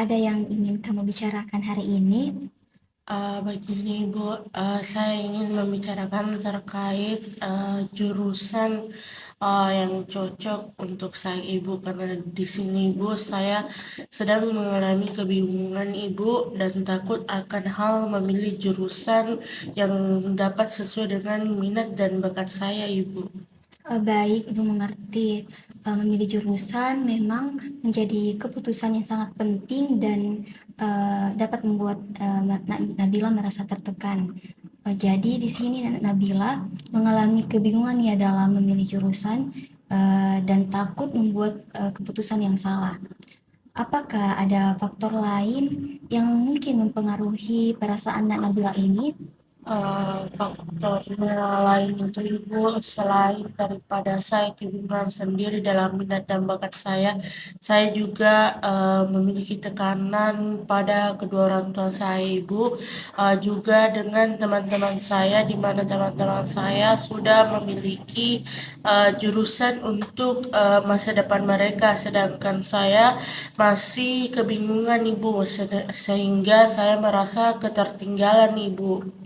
ada yang ingin kamu bicarakan hari ini? Begini Ibu, saya ingin membicarakan terkait jurusan yang cocok untuk saya Ibu, karena di sini Ibu saya sedang mengalami kebingungan Ibu dan takut akan hal memilih jurusan yang dapat sesuai dengan minat dan bakat saya Ibu. Baik, Ibu mengerti. Memilih jurusan memang menjadi keputusan yang sangat penting dan dapat membuat Nabila merasa tertekan. Jadi di sini Nabila mengalami kebingungan ya dalam memilih jurusan dan takut membuat keputusan yang salah. Apakah ada faktor lain yang mungkin mempengaruhi perasaan Nabila ini? Faktornya lain itu Ibu, selain daripada saya kebingungan sendiri dalam minat dan bakat saya juga memiliki tekanan pada kedua orang tua saya Ibu, juga dengan teman-teman saya, di mana teman-teman saya sudah memiliki jurusan untuk masa depan mereka, sedangkan saya masih kebingungan Ibu, sehingga saya merasa ketertinggalan Ibu.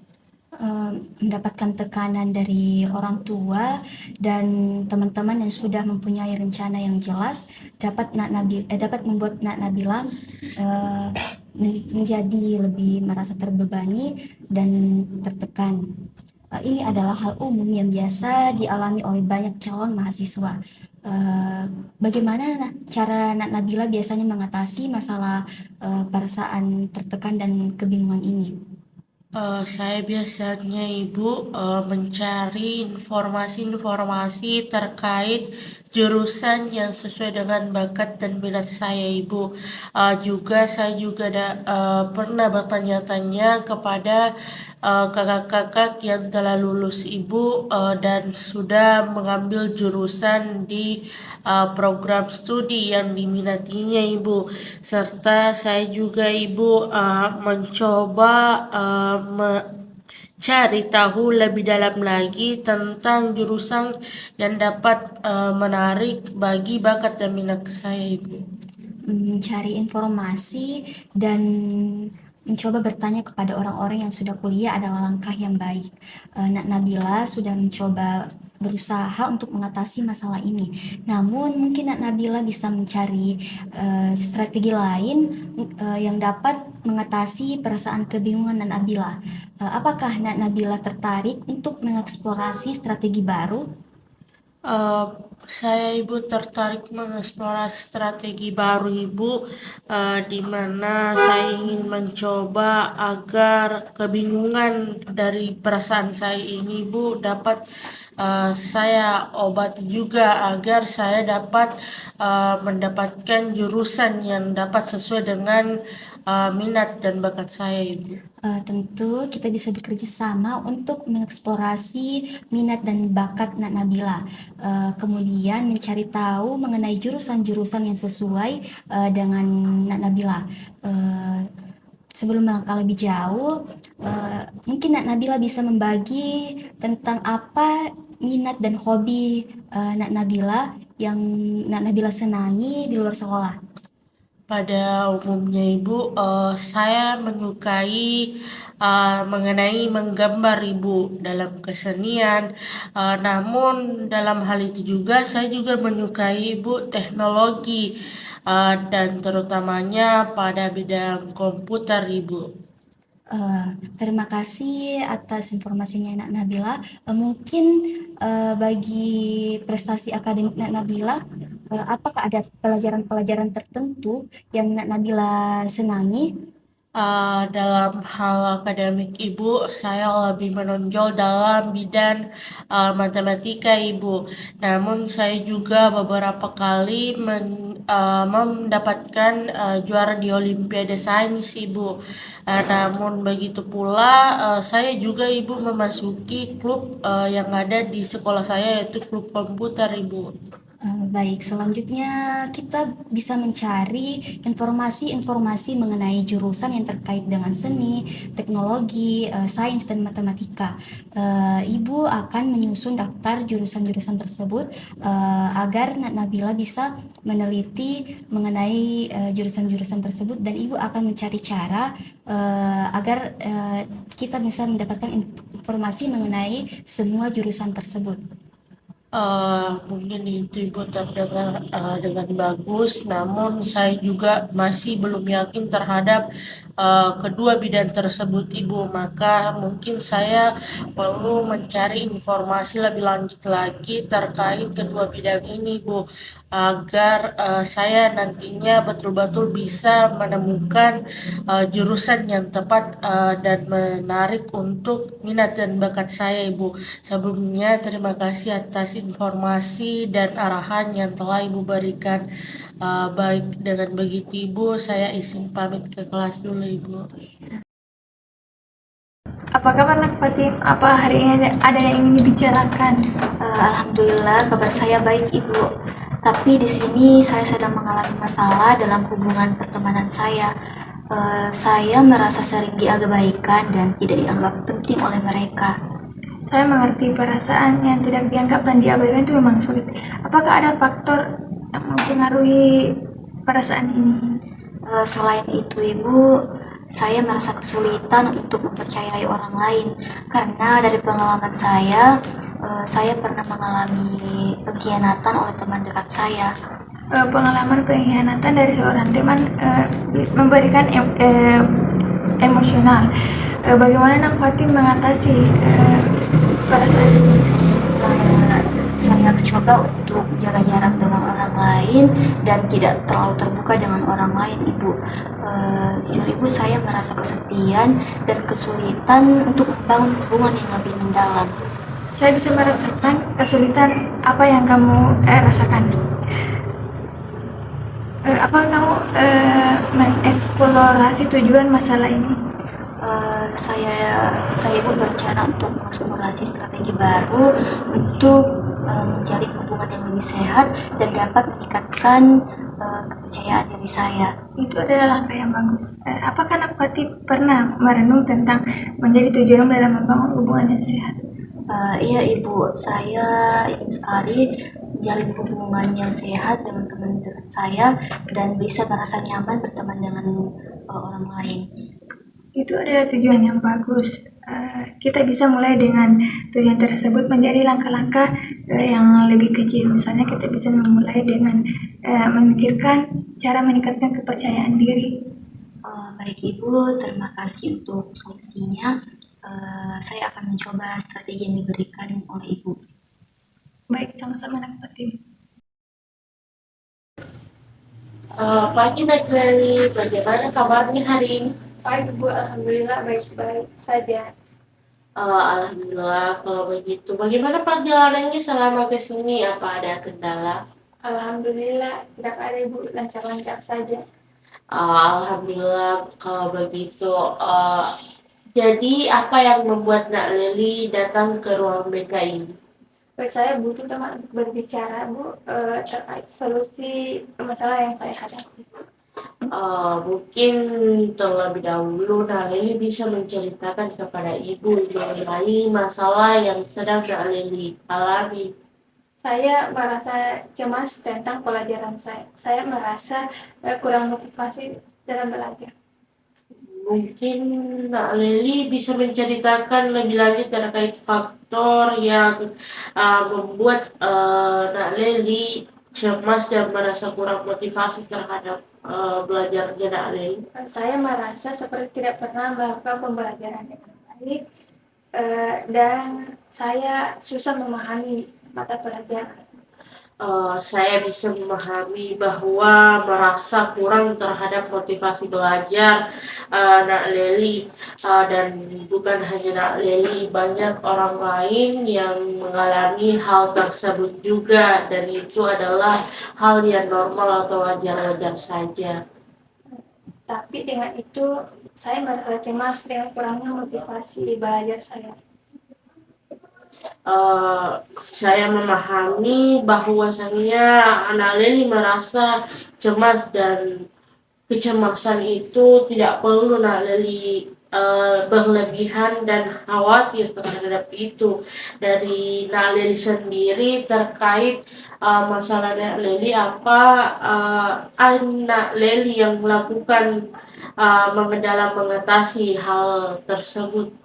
Mendapatkan tekanan dari orang tua dan teman-teman yang sudah mempunyai rencana yang jelas dapat membuat Nabila eh, menjadi lebih merasa terbebani dan tertekan. Ini adalah hal umum yang biasa dialami oleh banyak calon mahasiswa. Eh, Bagaimana cara Nabila biasanya mengatasi masalah perasaan tertekan dan kebingungan ini? Saya biasanya Ibu mencari informasi-informasi terkait jurusan yang sesuai dengan bakat dan minat saya Ibu. Juga saya juga pernah bertanya-tanya kepada kakak-kakak yang telah lulus Ibu dan sudah mengambil jurusan di program studi yang diminatinya Ibu, serta saya juga Ibu mencoba cari tahu lebih dalam lagi tentang jurusan yang dapat menarik bagi bakat dan minat saya Ibu. Mencari informasi dan mencoba bertanya kepada orang-orang yang sudah kuliah adalah langkah yang baik. Nabila sudah mencoba berusaha untuk mengatasi masalah ini. Namun mungkin Nabila bisa mencari strategi lain yang dapat mengatasi perasaan kebingungan Nabila. Apakah Nabila tertarik untuk mengeksplorasi strategi baru? Eh, saya Ibu tertarik mengeksplorasi strategi baru Ibu, di mana saya ingin mencoba agar kebingungan dari perasaan saya ini Ibu dapat saya obati juga, agar saya dapat mendapatkan jurusan yang dapat sesuai dengan minat dan bakat saya Ibu. Tentu kita bisa bekerja sama untuk mengeksplorasi minat dan bakat Nabila. Kemudian mencari tahu mengenai jurusan-jurusan yang sesuai dengan Nabila. Eh, Sebelum melangkah lebih jauh, mungkin Nabila bisa membagi tentang apa minat dan hobi Nabila yang Nabila senangi di luar sekolah. Pada umumnya Ibu, saya menyukai mengenai menggambar Ibu dalam kesenian. Namun dalam hal itu juga saya juga menyukai Ibu teknologi, dan terutamanya pada bidang komputer Ibu. Eh, Terima kasih atas informasinya Nabila. Mungkin bagi prestasi akademik Nabila, apakah ada pelajaran-pelajaran tertentu yang Nabila senangi? Dalam hal akademik Ibu, saya lebih menonjol dalam bidang matematika Ibu. Namun saya juga beberapa kali mendapatkan juara di Olimpiade Sains Ibu. Namun begitu pula saya juga Ibu memasuki klub yang ada di sekolah saya, yaitu klub komputer Ibu. Baik, selanjutnya kita bisa mencari informasi-informasi mengenai jurusan yang terkait dengan seni, teknologi, sains, dan matematika. Ibu akan menyusun daftar jurusan-jurusan tersebut agar Nabila bisa meneliti mengenai jurusan-jurusan tersebut, dan Ibu akan mencari cara agar kita bisa mendapatkan informasi mengenai semua jurusan tersebut. Mungkin itu Ibu terdengar dengan bagus, namun saya juga masih belum yakin terhadap kedua bidang tersebut Ibu. Maka mungkin saya perlu mencari informasi lebih lanjut lagi terkait kedua bidang ini Ibu, agar saya nantinya betul-betul bisa menemukan jurusan yang tepat dan menarik untuk minat dan bakat saya Ibu. Sebelumnya terima kasih atas informasi dan arahan yang telah Ibu berikan. Baik, dengan begitu Ibu, saya izin pamit ke kelas dulu Ibu. Apa kabar Nak Fatim? Apa hari ini ada yang ingin dibicarakan? Alhamdulillah kabar saya baik Ibu. Tapi di sini saya sedang mengalami masalah dalam hubungan pertemanan saya. Saya merasa sering diabaikan dan tidak dianggap penting oleh mereka. Saya mengerti perasaan yang tidak dianggap dan diabaikan itu memang sulit. Apakah ada faktor yang mempengaruhi perasaan ini? Selain itu Ibu, saya merasa kesulitan untuk mempercayai orang lain karena dari pengalaman saya pernah mengalami pengkhianatan oleh teman dekat saya. Pengalaman pengkhianatan dari seorang teman memberikan emosional. Bagaimana Nak Fatim mengatasi perasaan ini? Saya mencoba untuk jaga jarak dengan orang lain dan tidak terlalu terbuka dengan orang lain, Ibu. Jujur Ibu, saya merasa kesepian dan kesulitan untuk membangun hubungan yang lebih mendalam. Saya bisa merasakan kesulitan apa yang kamu rasakan. Apa kamu mengeksplorasi tujuan masalah ini? Saya Ibu berencana untuk mengeksplorasi strategi baru untuk menjalin hubungan yang lebih sehat dan dapat meningkatkan kepercayaan diri saya. Itu adalah langkah yang bagus. Apakah Nak Fatih pernah merenung tentang menjadi tujuan dalam membangun hubungan yang sehat? Iya Ibu, saya ingin sekali menjalin hubungan yang sehat dengan teman dekat saya dan bisa merasa nyaman berteman dengan orang lain. Itu adalah tujuan yang bagus. Kita bisa mulai dengan tujuan tersebut menjadi langkah-langkah yang lebih kecil. Misalnya kita bisa memulai dengan memikirkan cara meningkatkan kepercayaan diri. Baik Ibu, terima kasih untuk solusinya. Saya akan mencoba strategi yang diberikan oleh Ibu. Baik, sama-sama Nak Fatih. Pagi Nagari, bagaimana kabarnya hari ini? Baik Bu, alhamdulillah baik-baik saja. Alhamdulillah kalau begitu. Bagaimana perjalanannya selama ke sini? Apa ada kendala? Alhamdulillah tidak ada Bu, lancar-lancar saja. Alhamdulillah kalau begitu. Jadi apa yang membuat Nak Leli datang ke ruang BK ini? Saya butuh teman untuk berbicara Bu terkait solusi masalah yang saya hadapi. Mungkin terlebih dahulu Nak Leli bisa menceritakan kepada Ibu mengenai masalah yang sedang Nak Leli alami. Saya merasa cemas tentang pelajaran saya. Saya merasa kurang motivasi dalam belajar. Mungkin Nak Leli bisa menceritakan lebih lanjut terkait faktor yang membuat Nak Leli cemas dan merasa kurang motivasi terhadap belajarnya Nak Leli. Saya merasa seperti tidak pernah melakukan pembelajaran dengan baik dan saya susah memahami mata pelajaran. Saya bisa memahami bahwa merasa kurang terhadap motivasi belajar Nak Leli, dan bukan hanya Nak Leli, banyak orang lain yang mengalami hal tersebut juga, dan itu adalah hal yang normal atau wajar-wajar saja. Tapi dengan itu saya merasa cemas dengan kurangnya motivasi belajar saya. saya memahami bahwasannya anak Leli merasa cemas dan kecemasan itu tidak perlu Nak Leli berlebihan dan khawatir terhadap itu. Dari Nak Leli sendiri terkait masalah Nak Leli apa Nak Leli yang melakukan dalam mengatasi hal tersebut.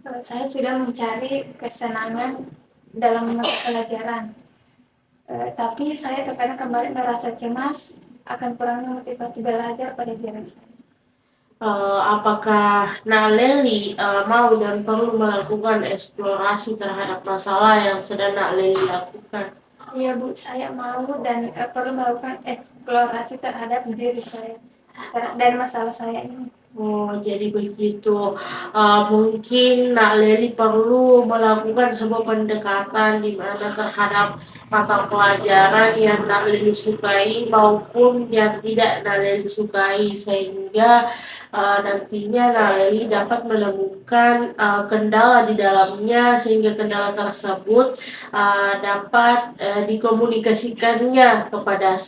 Saya sudah mencari kesenangan dalam mata pelajaran, tapi saya terkadang kembali merasa cemas akan kurangnya motivasi belajar pada diri saya. Apakah Nak Leli mau dan perlu melakukan eksplorasi terhadap masalah yang sedang Nak Leli lakukan? Iya Bu, saya mau dan perlu melakukan eksplorasi terhadap diri saya dan masalah saya ini. Oh, jadi begitu. Mungkin Nak Leli perlu melakukan sebuah pendekatan di mana terhadap mata pelajaran yang Nak Leli sukai maupun yang tidak Nak Leli sukai sehingga nantinya Nak Leli dapat menemukan kendala di dalamnya sehingga kendala tersebut dapat dikomunikasikannya kepada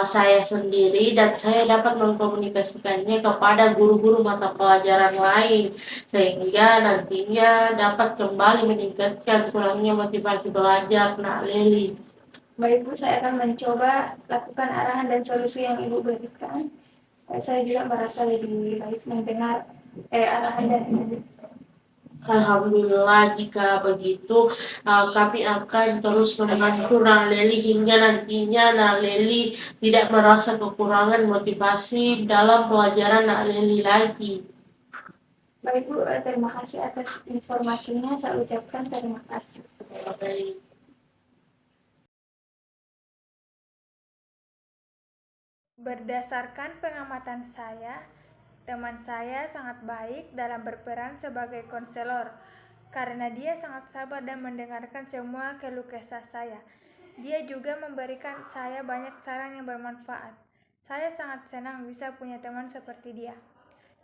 saya sendiri dan saya dapat mengkomunikasikannya kepada guru-guru mata pelajaran lain sehingga nantinya dapat kembali meningkatkan kurangnya motivasi belajar Nak Leli. Baik Bu, saya akan mencoba lakukan arahan dan solusi yang Ibu berikan. Saya juga merasa lebih baik mendengar arahan dari Ibu. Alhamdulillah jika begitu kami akan terus membantu Nak Leli hingga nantinya Nak Leli tidak merasa kekurangan motivasi dalam pelajaran Nak Leli lagi. Baik Bu, terima kasih atas informasinya. Saya ucapkan terima kasih. Baik. Berdasarkan pengamatan saya, teman saya sangat baik dalam berperan sebagai konselor karena dia sangat sabar dan mendengarkan semua keluh kesah saya. Dia juga memberikan saya banyak saran yang bermanfaat. Saya sangat senang bisa punya teman seperti dia.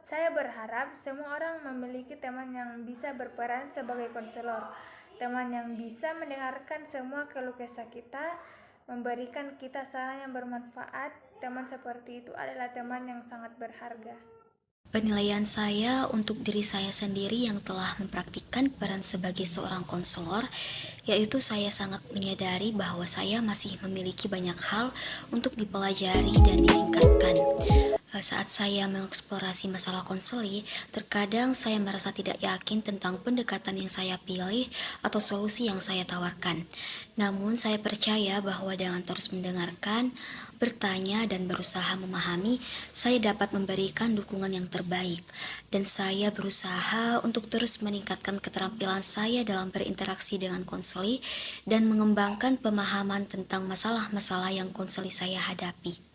Saya berharap semua orang memiliki teman yang bisa berperan sebagai konselor, teman yang bisa mendengarkan semua keluh kesah kita, memberikan kita saran yang bermanfaat. Teman seperti itu adalah teman yang sangat berharga. Penilaian saya untuk diri saya sendiri yang telah mempraktikkan peran sebagai seorang konselor, yaitu saya sangat menyadari bahwa saya masih memiliki banyak hal untuk dipelajari dan ditingkatkan. Saat saya mengeksplorasi masalah konseli, terkadang saya merasa tidak yakin tentang pendekatan yang saya pilih atau solusi yang saya tawarkan. Namun saya percaya bahwa dengan terus mendengarkan, bertanya dan berusaha memahami, saya dapat memberikan dukungan yang terbaik. Dan saya berusaha untuk terus meningkatkan keterampilan saya dalam berinteraksi dengan konseli dan mengembangkan pemahaman tentang masalah-masalah yang konseli saya hadapi.